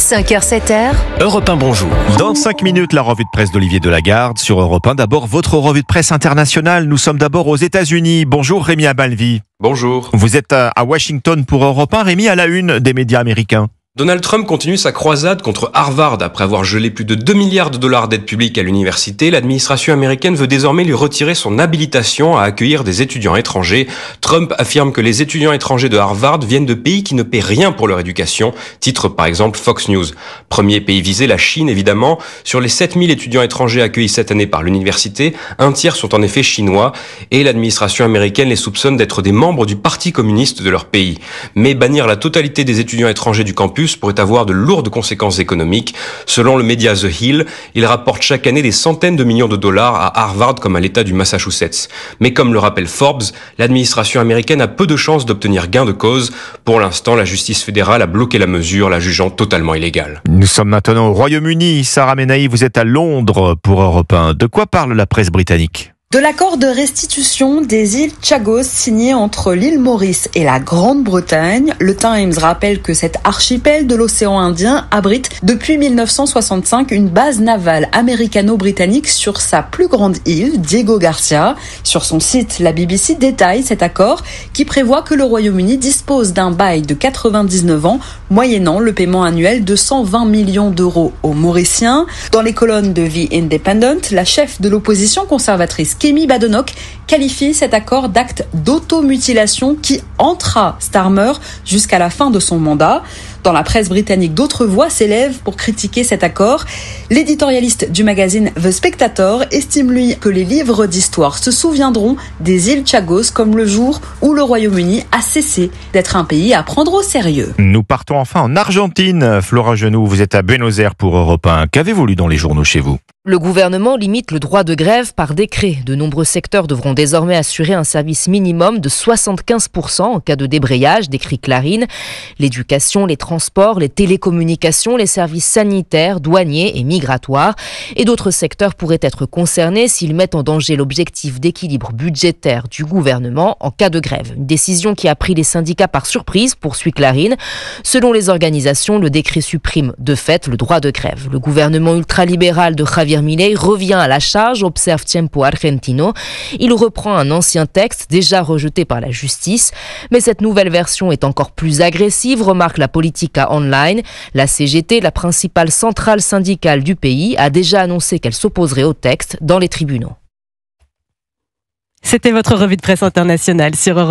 5h, 7h. Europe 1, bonjour. Dans 5 minutes, la revue de presse d'Olivier Delagarde sur Europe 1. D'abord, votre revue de presse internationale. Nous sommes d'abord aux États-Unis. Bonjour Rémi Abalvi. Bonjour. Vous êtes à Washington pour Europe 1. Rémi, à la une des médias américains. Donald Trump continue sa croisade contre Harvard. Après avoir gelé plus de 2 milliards de dollars d'aide publique à l'université, l'administration américaine veut désormais lui retirer son habilitation à accueillir des étudiants étrangers. Trump affirme que les étudiants étrangers de Harvard viennent de pays qui ne paient rien pour leur éducation, titre par exemple Fox News. Premier pays visé, la Chine évidemment. Sur les 7000 étudiants étrangers accueillis cette année par l'université, un tiers sont en effet chinois et l'administration américaine les soupçonne d'être des membres du Parti communiste de leur pays. Mais bannir la totalité des étudiants étrangers du campus pourrait avoir de lourdes conséquences économiques. Selon le média The Hill, il rapporte chaque année des centaines de millions de dollars à Harvard comme à l'État du Massachusetts. Mais comme le rappelle Forbes, l'administration américaine a peu de chances d'obtenir gain de cause. Pour l'instant, la justice fédérale a bloqué la mesure, la jugeant totalement illégale. Nous sommes maintenant au Royaume-Uni. Sarah Menahi, vous êtes à Londres pour Europe 1. De quoi parle la presse britannique ? De l'accord de restitution des îles Chagos signé entre l'île Maurice et la Grande-Bretagne, le Times rappelle que cet archipel de l'océan Indien abrite depuis 1965 une base navale américano-britannique sur sa plus grande île, Diego Garcia. Sur son site, la BBC détaille cet accord qui prévoit que le Royaume-Uni dispose d'un bail de 99 ans, moyennant le paiement annuel de 120 millions d'euros aux Mauriciens. Dans les colonnes de The Independent, la chef de l'opposition conservatrice Kemi Badenoch qualifie cet accord d'acte d'automutilation qui hantera Starmer jusqu'à la fin de son mandat. Dans la presse britannique, d'autres voix s'élèvent pour critiquer cet accord. L'éditorialiste du magazine The Spectator estime, lui, que les livres d'histoire se souviendront des îles Chagos comme le jour où le Royaume-Uni a cessé d'être un pays à prendre au sérieux. Nous partons enfin en Argentine. Flora Genoux, vous êtes à Buenos Aires pour Europe 1. Qu'avez-vous lu dans les journaux chez vous ? Le gouvernement limite le droit de grève par décret. De nombreux secteurs devront désormais assurer un service minimum de 75% en cas de débrayage, décrit Clarín. L'éducation, les transports, les télécommunications, les services sanitaires, douaniers et migratoires. Et d'autres secteurs pourraient être concernés s'ils mettent en danger l'objectif d'équilibre budgétaire du gouvernement en cas de grève. Une décision qui a pris les syndicats par surprise, poursuit Clarín. Selon les organisations, le décret supprime de fait le droit de grève. Le gouvernement ultralibéral de Javier Milei revient à la charge, observe Tiempo Argentino. Il reprend un ancien texte déjà rejeté par la justice. Mais cette nouvelle version est encore plus agressive, remarque la Politica Online. La CGT, la principale centrale syndicale du pays, a déjà annoncé qu'elle s'opposerait au texte dans les tribunaux. C'était votre revue de presse internationale sur Europe.